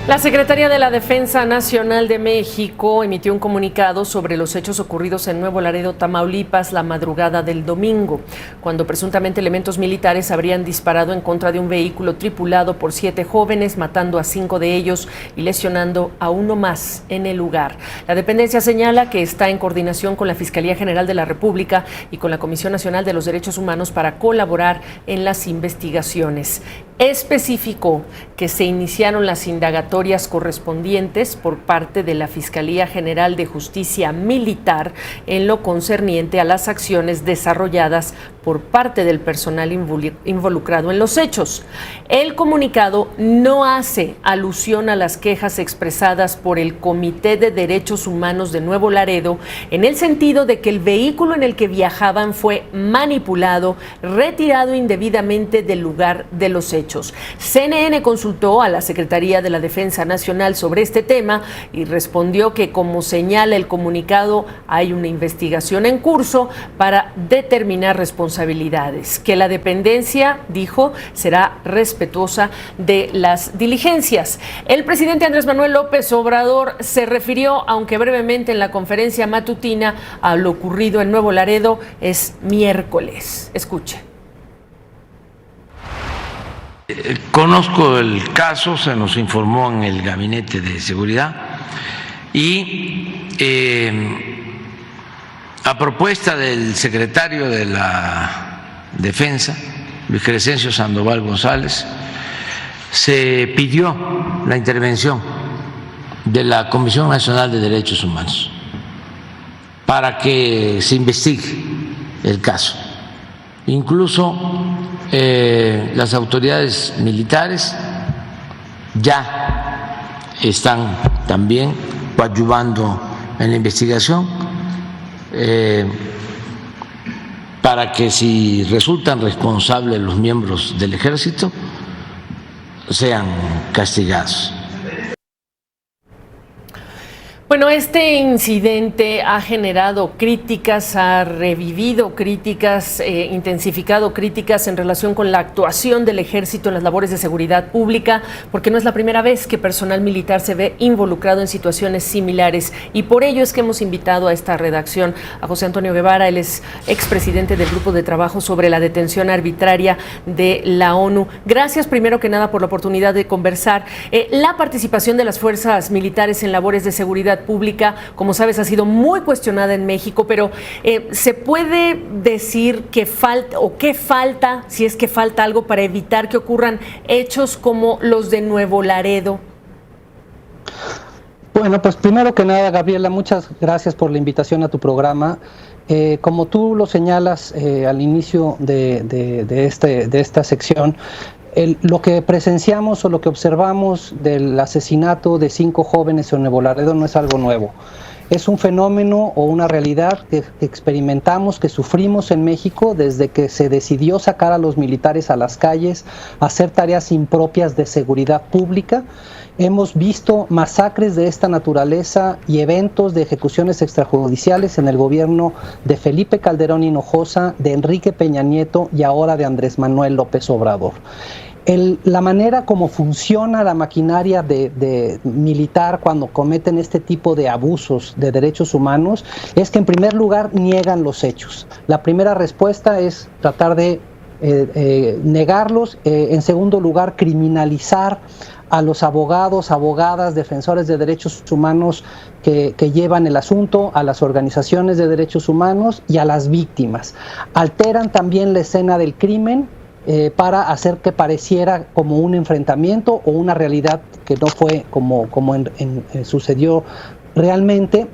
La Secretaría de la Defensa Nacional de México emitió un comunicado sobre los hechos ocurridos en Nuevo Laredo, Tamaulipas, la madrugada del domingo, cuando presuntamente elementos militares habrían disparado en contra de un vehículo tripulado por 7 jóvenes, matando a 5 de ellos y lesionando a uno más en el lugar. La dependencia señala que está en coordinación con la Fiscalía General de la República y con la Comisión Nacional de los Derechos Humanos para colaborar en las investigaciones. Especificó que se iniciaron las indagatorias correspondientes por parte de la Fiscalía General de Justicia Militar en lo concerniente a las acciones desarrolladas por parte del personal involucrado en los hechos. El comunicado no hace alusión a las quejas expresadas por el Comité de Derechos Humanos de Nuevo Laredo en el sentido de que el vehículo en el que viajaban fue manipulado, retirado indebidamente del lugar de los hechos. CNN consultó a la Secretaría de la Defensa Nacional sobre este tema y respondió que, como señala el comunicado, hay una investigación en curso para determinar responsabilidades, que la dependencia, dijo, será respetuosa de las diligencias. El presidente Andrés Manuel López Obrador se refirió, aunque brevemente en la conferencia matutina, a lo ocurrido en Nuevo Laredo. Es miércoles. Escuche. Conozco el caso, se nos informó en el Gabinete de Seguridad y a propuesta del secretario de la Defensa, Luis Crescencio Sandoval González, se pidió la intervención de la Comisión Nacional de Derechos Humanos para que se investigue el caso. Incluso las autoridades militares ya están también coadyuvando en la investigación para que, si resultan responsables los miembros del ejército, sean castigados. Bueno, este incidente ha generado críticas, ha revivido críticas, intensificado críticas en relación con la actuación del ejército en las labores de seguridad pública, porque no es la primera vez que personal militar se ve involucrado en situaciones similares, y por ello es que hemos invitado a esta redacción a José Antonio Guevara. Él es expresidente del Grupo de Trabajo sobre la Detención Arbitraria de la ONU. Gracias, primero que nada, por la oportunidad de conversar. La participación de las fuerzas militares en labores de seguridad pública, como sabes, ha sido muy cuestionada en México, pero ¿se puede decir que falta, o qué falta, si es que falta algo, para evitar que ocurran hechos como los de Nuevo Laredo? Bueno, pues primero que nada, Gabriela, muchas gracias por la invitación a tu programa. Como tú lo señalas al inicio de esta sección, lo que presenciamos o lo que observamos del asesinato de 5 jóvenes en Nuevo Laredo no es algo nuevo. Es un fenómeno o una realidad que experimentamos, que sufrimos en México desde que se decidió sacar a los militares a las calles, a hacer tareas impropias de seguridad pública. Hemos visto masacres de esta naturaleza y eventos de ejecuciones extrajudiciales en el gobierno de Felipe Calderón Hinojosa, de Enrique Peña Nieto y ahora de Andrés Manuel López Obrador. La manera como funciona la maquinaria de militar cuando cometen este tipo de abusos de derechos humanos es que, en primer lugar, niegan los hechos. La primera respuesta es tratar de negarlos. En segundo lugar, criminalizar a los abogados, abogadas, defensores de derechos humanos que llevan el asunto, a las organizaciones de derechos humanos y a las víctimas. Alteran también la escena del crimen para hacer que pareciera como un enfrentamiento o una realidad que no fue como sucedió realmente.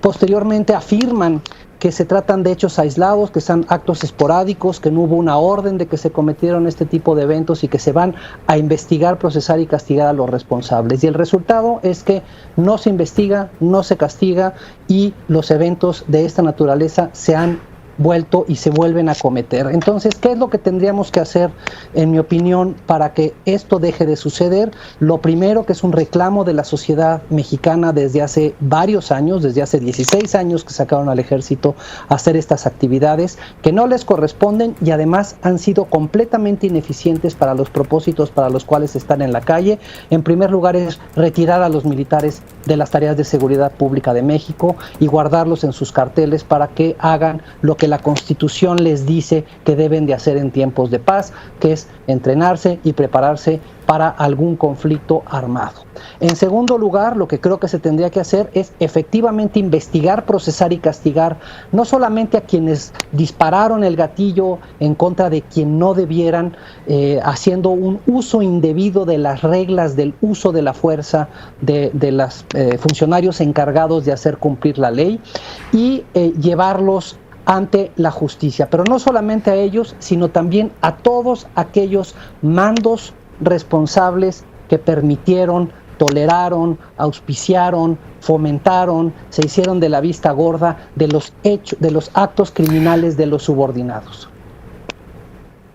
Posteriormente afirman que se tratan de hechos aislados, que son actos esporádicos, que no hubo una orden de que se cometieron este tipo de eventos y que se van a investigar, procesar y castigar a los responsables. Y el resultado es que no se investiga, no se castiga y los eventos de esta naturaleza se han vuelto y se vuelven a cometer. Entonces, ¿qué es lo que tendríamos que hacer, en mi opinión, para que esto deje de suceder? Lo primero, que es un reclamo de la sociedad mexicana desde hace varios años, desde hace 16 años que sacaron al ejército a hacer estas actividades que no les corresponden y además han sido completamente ineficientes para los propósitos para los cuales están en la calle. En primer lugar, es retirar a los militares de las tareas de seguridad pública de México y guardarlos en sus carteles para que hagan lo que la Constitución les dice que deben de hacer en tiempos de paz, que es entrenarse y prepararse para algún conflicto armado. En segundo lugar, lo que creo que se tendría que hacer es efectivamente investigar, procesar y castigar no solamente a quienes dispararon el gatillo en contra de quien no debieran, haciendo un uso indebido de las reglas del uso de la fuerza de los funcionarios encargados de hacer cumplir la ley y llevarlos ante la justicia, pero no solamente a ellos, sino también a todos aquellos mandos responsables que permitieron, toleraron, auspiciaron, fomentaron, se hicieron de la vista gorda de los hechos, de los actos criminales de los subordinados.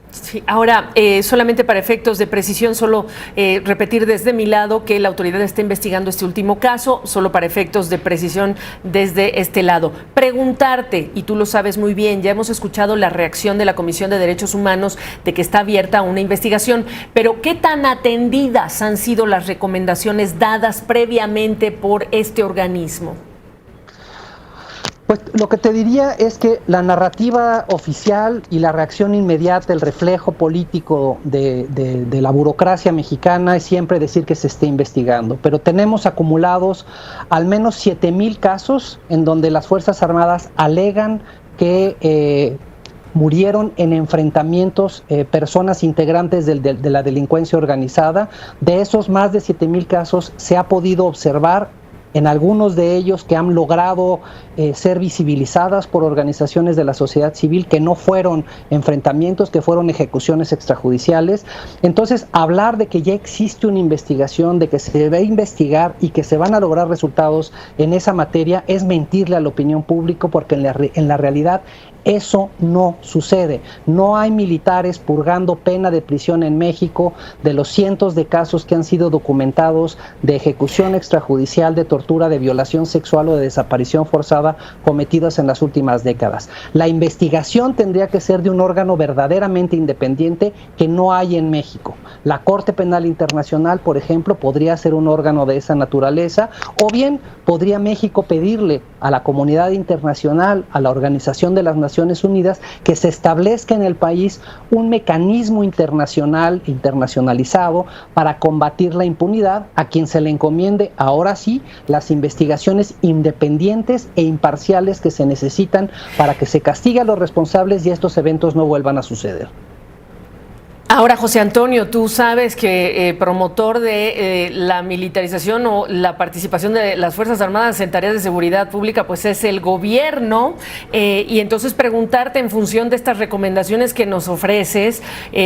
Sí, ahora, solamente para efectos de precisión, solo repetir desde mi lado que la autoridad está investigando este último caso, solo para efectos de precisión desde este lado. Preguntarte, y tú lo sabes muy bien, ya hemos escuchado la reacción de la Comisión de Derechos Humanos de que está abierta una investigación, pero ¿qué tan atendidas han sido las recomendaciones dadas previamente por este organismo? Pues lo que te diría es que la narrativa oficial y la reacción inmediata, el reflejo político de la burocracia mexicana es siempre decir que se esté investigando, pero tenemos acumulados al menos 7,000 casos en donde las Fuerzas Armadas alegan que murieron en enfrentamientos personas integrantes de la delincuencia organizada. De esos más de 7,000 casos se ha podido observar en algunos de ellos que han logrado ser visibilizadas por organizaciones de la sociedad civil, que no fueron enfrentamientos, que fueron ejecuciones extrajudiciales. Entonces, hablar de que ya existe una investigación, de que se va a investigar y que se van a lograr resultados en esa materia es mentirle a la opinión pública, porque en la realidad eso no sucede. No hay militares purgando pena de prisión en México de los cientos de casos que han sido documentados de ejecución extrajudicial, de tortura, de violación sexual o de desaparición forzada cometidas en las últimas décadas. La investigación tendría que ser de un órgano verdaderamente independiente que no hay en México. La Corte Penal Internacional, por ejemplo, podría ser un órgano de esa naturaleza, o bien podría México pedirle a la comunidad internacional, a la Organización de las Naciones Unidas, que se establezca en el país un mecanismo internacionalizado para combatir la impunidad, a quien se le encomiende ahora sí las investigaciones independientes e imparciales que se necesitan para que se castigue a los responsables y estos eventos no vuelvan a suceder. Ahora, José Antonio, tú sabes que promotor de la militarización o la participación de las Fuerzas Armadas en tareas de seguridad pública, pues es el gobierno, y entonces preguntarte en función de estas recomendaciones que nos ofreces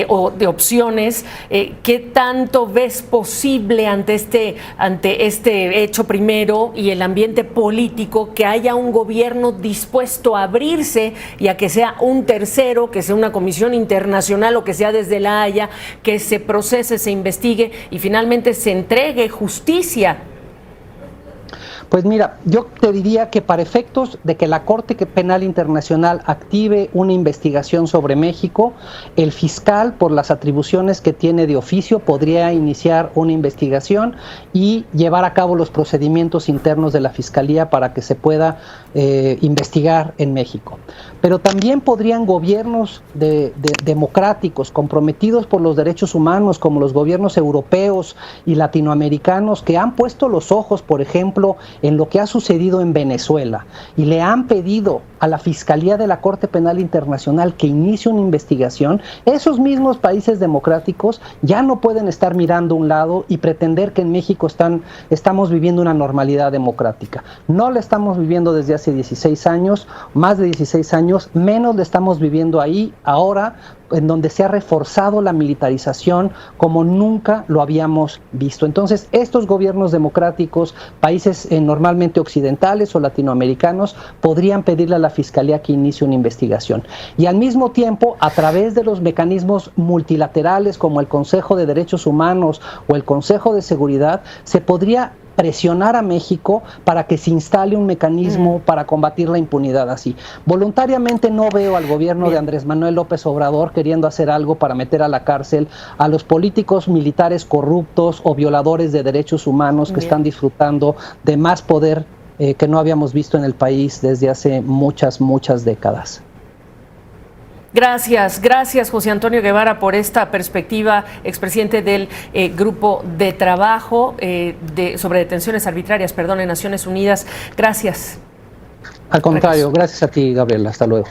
o de opciones, ¿qué tanto ves posible ante este hecho primero y el ambiente político que haya un gobierno dispuesto a abrirse y a que sea un tercero, que sea una comisión internacional o que sea desde la Haya, que se procese, se investigue y finalmente se entregue justicia? Pues mira, yo te diría que para efectos de que la Corte Penal Internacional active una investigación sobre México, el fiscal, por las atribuciones que tiene de oficio, podría iniciar una investigación y llevar a cabo los procedimientos internos de la Fiscalía para que se pueda investigar en México. Pero también podrían gobiernos democráticos, comprometidos por los derechos humanos, como los gobiernos europeos y latinoamericanos, que han puesto los ojos, por ejemplo, en lo que ha sucedido en Venezuela y le han pedido a la Fiscalía de la Corte Penal Internacional que inicie una investigación. Esos mismos países democráticos ya no pueden estar mirando a un lado y pretender que en México estamos viviendo una normalidad democrática. No la estamos viviendo desde hace 16 años, más de 16 años, menos la estamos viviendo ahí ahora, en donde se ha reforzado la militarización como nunca lo habíamos visto. Entonces, estos gobiernos democráticos, países normalmente occidentales o latinoamericanos, podrían pedirle a la Fiscalía que inicie una investigación. Y al mismo tiempo, a través de los mecanismos multilaterales como el Consejo de Derechos Humanos o el Consejo de Seguridad, se podría presionar a México para que se instale un mecanismo para combatir la impunidad así.Voluntariamente no veo al gobierno de Andrés Manuel López Obrador queriendo hacer algo para meter a la cárcel a los políticos militares corruptos o violadores de derechos humanos que están disfrutando de más poder que no habíamos visto en el país desde hace muchas sobre Gracias José Antonio Guevara por esta perspectiva, expresidente del Grupo de Trabajo sobre Detenciones Arbitrarias, en Naciones Unidas. Gracias. Al contrario, gracias a ti, Gabriela. Hasta luego.